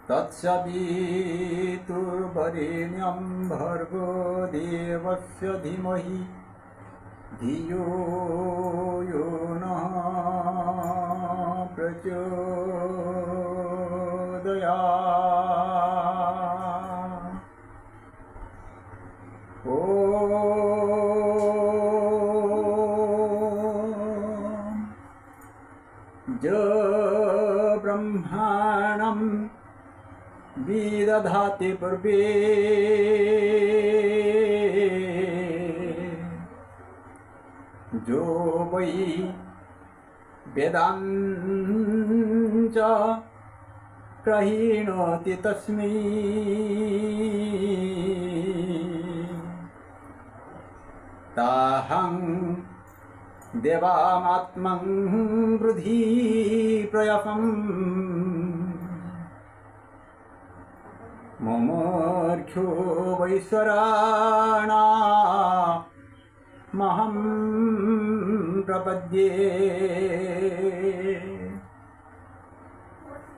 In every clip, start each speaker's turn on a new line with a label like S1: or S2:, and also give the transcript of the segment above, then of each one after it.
S1: तत्सवितुर्वरेण्यं भर्गो देवस्य धीमहि धियो यो नः प्रचोदयात्। ॐ ज ब्रह्माणं विदधाति पूर्वे जो वै वेदांच प्रहीणोति तस्मै ताहं देवामात्मं वृद्धि प्रयसम् मुमुर्ख्यो वैश्वराणामहं प्रपद्ये।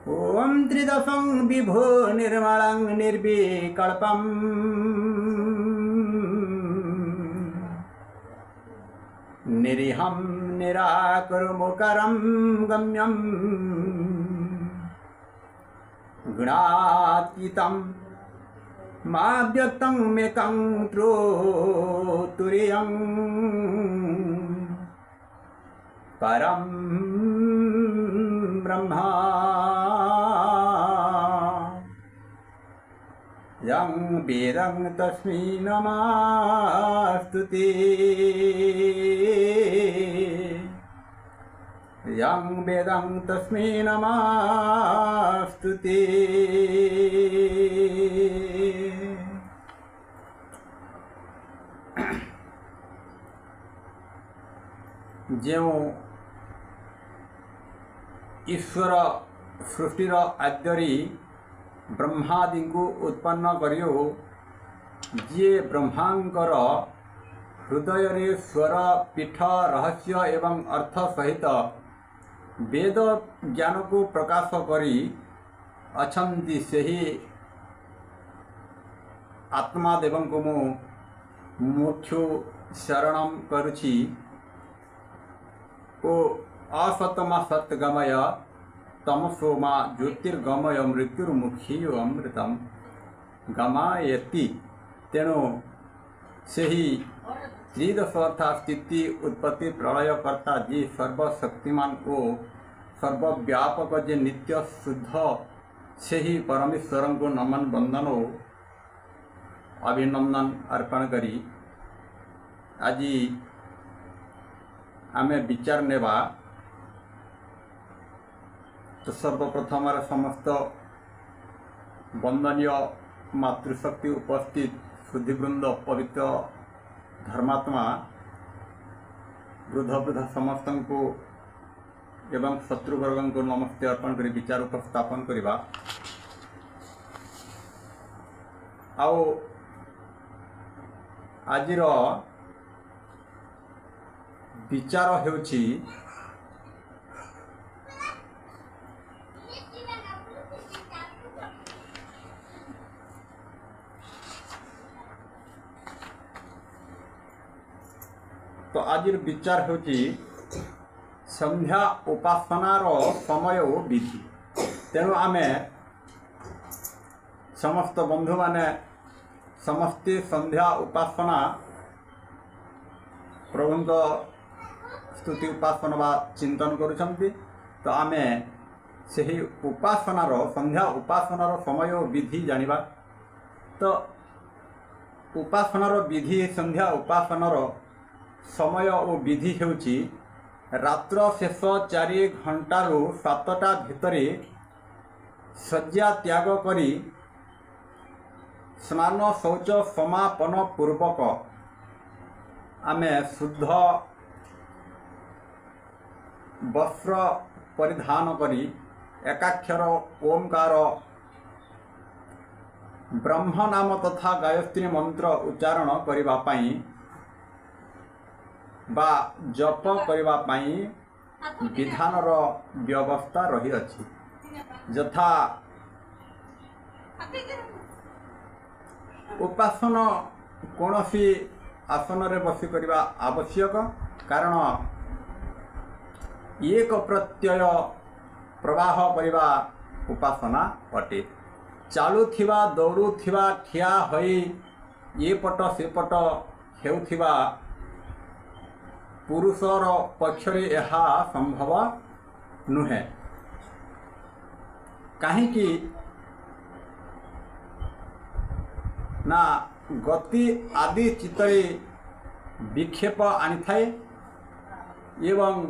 S1: ॐ त्रिदशं विभो निर्मलं निर्विकल्पं निरीहं निराकरमुकरं गम्यं गुणातीतं माव्यक्तं मेकं त्रोतुर्यं परं ब्रह्मा यं वेदं तस्मै नमस्तुते। यं वेदं तस्मै नमस्तुते। जो ईश्वर सृष्टिर आद्यरी ब्रह्मादि को उत्पन्न करियो जे ब्रह्मांकर हृदय रे स्वर पीठ रहस्य एवं अर्थ सहित वेद ज्ञान को प्रकाश करी अछंती सही आत्मादेव को मु मुख्य शरणम करुछि। ओ असतमा सत्गमय तमसोमा ज्योतिर्गमय मृत्युर्मुखी अमृतम गमायति। तेणु सही त्रिदशार्था स्थिति उत्पत्ति प्रलयकर्ता जी सर्वशक्तिमान ओ सर्वव्यापक जे नित्य शुद्ध से ही परमेश्वर को नमन बंदन ओ अभिनंदन अर्पण करी आज आमे विचार नेबा। तो सर्वप्रथम समस्त वंदनीय मातृशक्ति उपस्थित शुद्धिवृंद पवित्र धर्मात्मा वृद्ध समस्त को एवं शत्रुवर्ग को नमस्ते अर्पण कर विचार उपस्थापन करवा। आओ आजिर विचार हेउछि तो आज विचार होची संध्या उपासनार समय ओ विधि। तेणु आमे समस्त बंधु माने समस्ते संध्या उपासना प्रभुंक स्तुति उपासना बा चिंतन करुछंती। तो आमे सही उपासनार संध्या उपासनार समय ओ विधि जानिबा। तो उपासनार विधि संध्या उपासनार समय और विधि हेउची रात्र शेष 4 घंटारू 7टा भितर शय्या त्याग करी स्नान शौच समापन पूर्वक आमे शुद्ध वस्त्र परिधान करी एकाक्षर ओंकार ब्रह्म नाम तथा गायत्री मंत्र उच्चारण करिबा पई बा जप करिबा पई विधानर व्यवस्था रही अछि। यथा उपासन कौनसी आसन रे बसी करिबा आवश्यक, कारण एक प्रत्यय प्रवाह करिबा उपासना अटे। चालुथिबा दौड़ुथिबा ठिया होई ये पट से पट हेउथिबा पुरुषर पक्षरे यहा संभव नुहे। काहींकि ना गति आदि चित्तरे विक्षेप आनी थाए एवं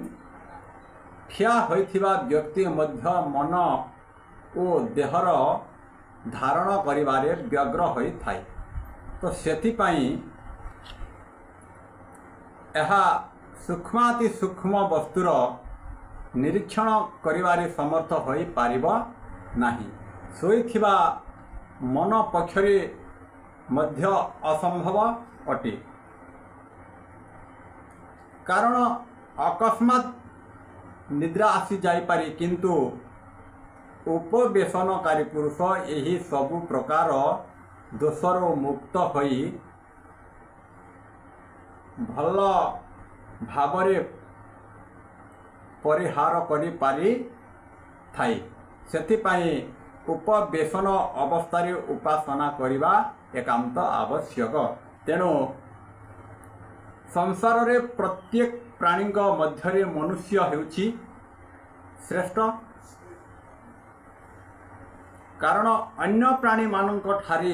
S1: ठिया होइथिबा व्यक्ति मध्य मन ओ देहर धारण करिबारे व्यग्र होई थाए। तो सेथिपाई यहा सूक्ष्माति सूक्ष्म वस्तुर निरीक्षण करिबारे समर्थ होई पारिबा नाही। सोईथिबा मन पक्षरे मध्य असंभव अटे, कारण अकस्मात निद्रा आसी जाई पारे, किंतु उपवेशनकारी पुरुष यही सबु प्रकार दोषर मुक्त होई भल भावरे परिहार करि पारि थाई। सेथिपाई उपवेशन अवस्थारे उपासना करिबा एकांत आवश्यक। तेणु संसार रे प्रत्येक प्राणी मध्य मनुष्य हेउछि श्रेष्ठ, कारण अन्य प्राणी मानक ठारे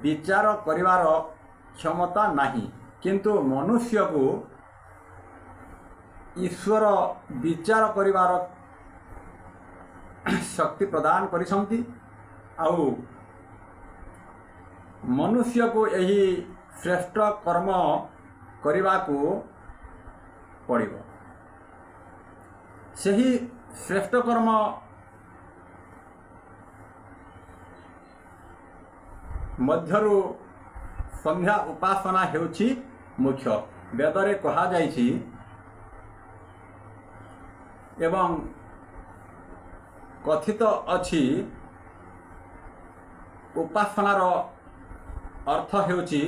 S1: विचार करिवार क्षमता नाही, किंतु मनुष्य को ईश्वर विचार करिवार शक्ति प्रदान करिसंती। आउ मनुष्य को यही श्रेष्ठ कर्म करिबा को पड़िबो। सही श्रेष्ठ कर्म मध्यरु संध्या उपासना हेउछि मुख्य। वेदरे कहा जाइछि एवं कथित अछि उपासनार अर्थ हेउछि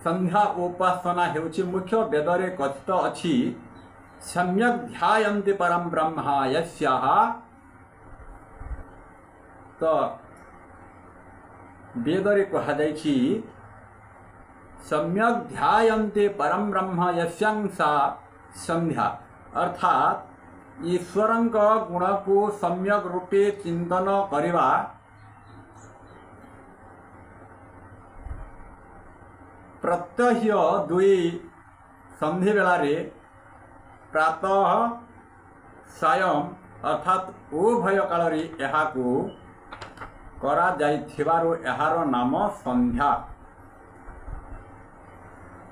S1: संध्या उपासना हेउछि मुख्य। वेदरे कथित अछि सम्यक ध्यायन्ति परम ब्रह्म यस्याः। तो वेदरे कहा जाइछि सम्यक ध्यायन्ते परम ब्रह्म यस्यां सा संध्या, अर्थात ईश्वरंक गुण को सम्यक रूपे चिंतन करिबा प्रत्यह दुई संधि बेलारे प्रातः सायं अर्थात उभय काल यहाकू करा जाइथिबारु एहार नाम संध्या।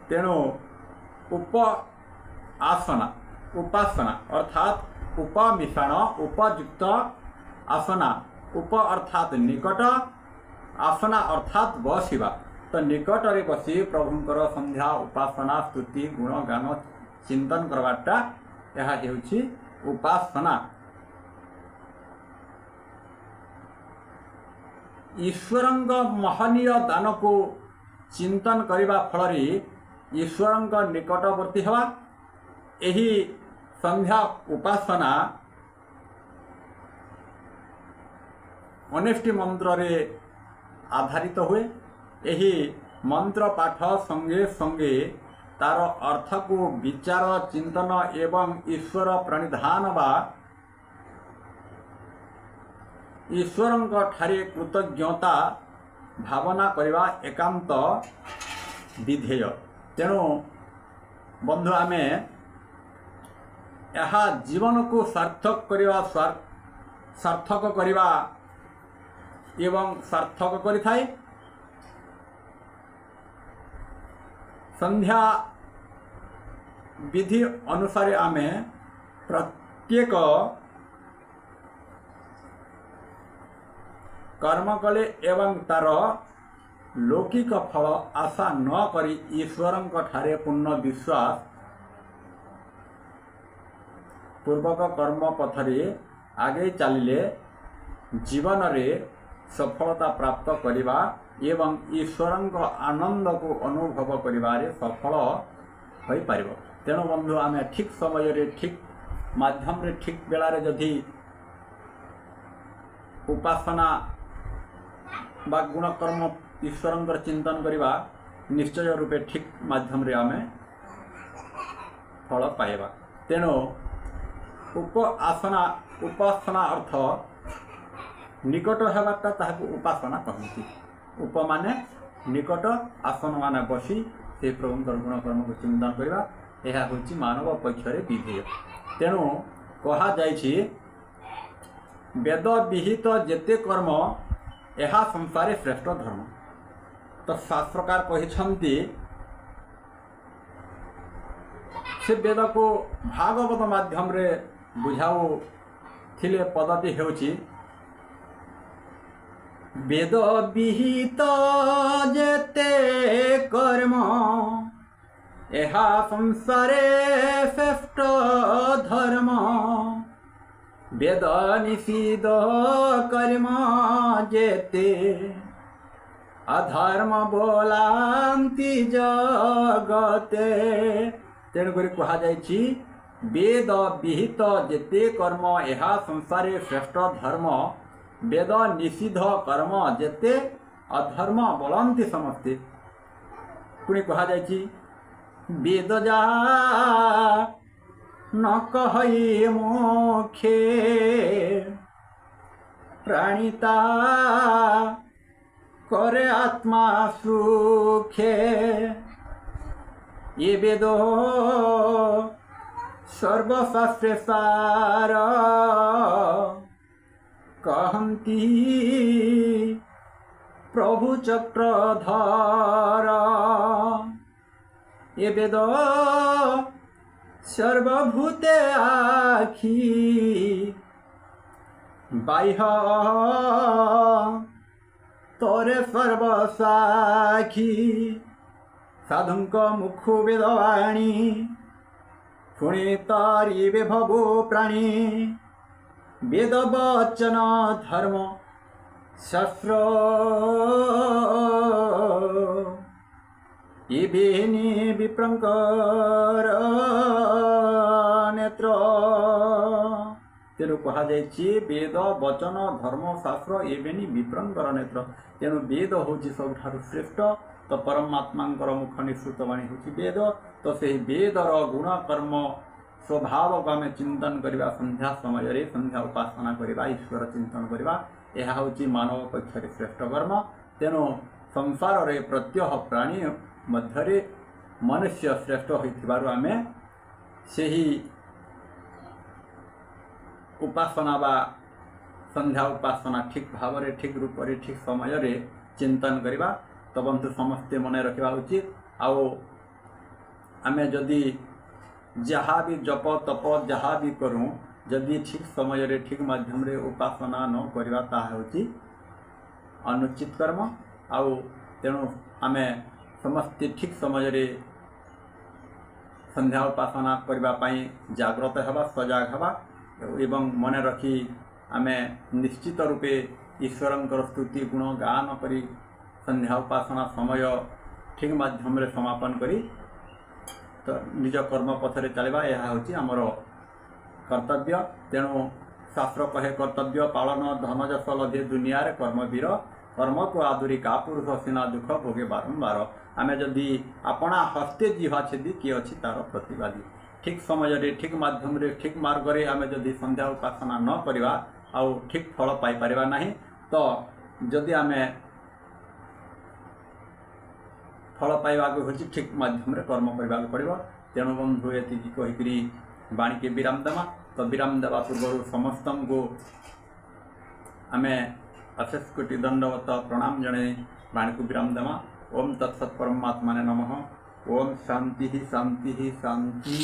S1: तेणु उपासना अर्थात उपमिश्रण उपयुक्त आसना, उप अर्थात निकट, आसना अर्थात बसिबा। तो निकट रे बसी प्रभुंकर संध्या उपासना स्तुति गुण गान चिंतन करवाटा यह हेउछि उपासना। ईश्वरंग महनीय दान को चिंतन करिबा फलरे ईश्वरंग निकटवर्ती हवा। एही संध्या उपासना अनेष्टि मंत्र रे आधारित हुए। एही मंत्र पाठ संगे संगे तार अर्थ को विचार चिंतन एवं ईश्वर प्रणिधान बा ईश्वरंक ठारे कृतज्ञता भावना करवा एकांत विधेय। तेणु बंधु आमे यह जीवन को सार्थक करवा सार्थक करवा एवं सार्थक करिथाए। संध्या विधि अनुसार आमे प्रत्येक कर्म कले एवं तार लौकिक फल आशा न करी ईश्वरंक ठारे पूर्ण विश्वास पूर्वक कर्म पथरे आगे चलिले जीवन रे सफलता प्राप्त करिबा एवं ईश्वरंक आनंद को अनुभव करिबारे सफल होई पारिबो। तेणु बंधु आमे ठीक समय रे ठीक माध्यम रे ठीक बेला रे जदि उपासना बा गुण कर्म ईश्वरंकर चिंतन करिबा निश्चय रूपे ठीक माध्यम रे आमे फल पाइबा। तेणु उपासना अर्थ निकट हेबाटा ताहाको उपासना कहନ୍ତି। उप माने निकट, आसन माने बसी से प्रभुंकर गुण कर्म को चिंतन करवा यह होची मानव पक्षरे विधेय। तेणु कहा जायछि वेद विहित जेते कर्म यह संसारे श्रेष्ठ धर्म। तो शास्त्रकार कहिछन्ति से वेद को भागवत माध्यम रे बुझाऊ थिले पदटी हेउछि वेद विहित जेते कर्म यह संसारे श्रेष्ठ धर्म वेद निषिद्ध कर्म जेते अधर्म बोलांति जगते। तेणुकरी कहा जायछि वेद विहित जेते कर्म यह संसारे श्रेष्ठ धर्म वेद निषिद्ध कर्म जेते अधर्म बोलंती समस्ते। पुणी कहा जायछि वेद जा न कहई मोखे प्राणिता करे आत्मा सुखे ये वेदो सर्वशास्त्रे सार कहन्ति प्रभु चक्रधर ये वेद सर्वभूते आखि बाह्य तोरे सर्वसाखी साधुंक मुखु वेदवाणी पुणे तारी विभवो प्राणी वेद वचन धर्म शास्त्र इवेनि विप्रंकर नेत्र। तेणु कहा जायछि वेद वचन धर्म शास्त्र एवेनि विप्रंकर नेत्र। तेणु वेद होछि सबठारु श्रेष्ठ। तो परमात्मांकर मुख निश्रुत वाणी होछि वेद। तो से वेदर गुण कर्म स्वभाव को आम चिंतन करवा संध्या समय रे संध्या उपासना करवा ईश्वर चिंतन करवा यह होछि मानव पक्षरे श्रेष्ठ कर्म। तेणु संसार रे प्रत्यह प्राणी मध्यरे मनुष्य श्रेष्ठ होइथिबारु आमे सेही उपासना बा संध्या उपासना ठीक भाव रे ठीक रूप रे ठीक समय रे चिंतन करवा। तो बंधु समस्ते मन रखा उचित। आओ आमे जदि जहाँ भी जप तप जहाँ भी करूँ जदि ठीक समय रे ठीक माध्यम रे उपासना न करवा ताहा होछि अनुचित कर्म। आओ तेणु आमे समस्ते ठीक समय रे संध्या उपासना करबा पई जागृत हेबा सजाग हेबा एवं मन रखी आमे निश्चित रूपे ईश्वरंकर स्तुति गुण गान करी संध्या उपासना समय ठीक माध्यम रे समापन करी तो निज कर्म पथरे चलवा यह होछि आमर कर्तव्य। तेणु शास्त्र कहे कर्तव्य पालन धन जस लधे दुनिया रे कर्मवीर कर्म को आदुरी का पुरुष सीना दुख भोगे बारंबार। आमे जदि अपना हस्ते जीवा छेदी किए अछि तार प्रतिवादी। ठीक समय रे ठीक माध्यम रे ठीक मार्ग रे आमे जदि संध्या उपासना न करवा आउ ठीक फल पाई परिबा नाही। तो जदि आमे फल पाइबा हूँ ठीक माध्यम कर्म करने पड़ो। तेणु बंधु ये कहीकि बाणी के विराम देमा। तो विराम देवा पूर्व समस्त को आम अशेष कोटि दंडवत प्रणाम जणे बाणी को विराम देमा। ओम तत्सत परमात्मा नमः। ओम शांति शांति शांति।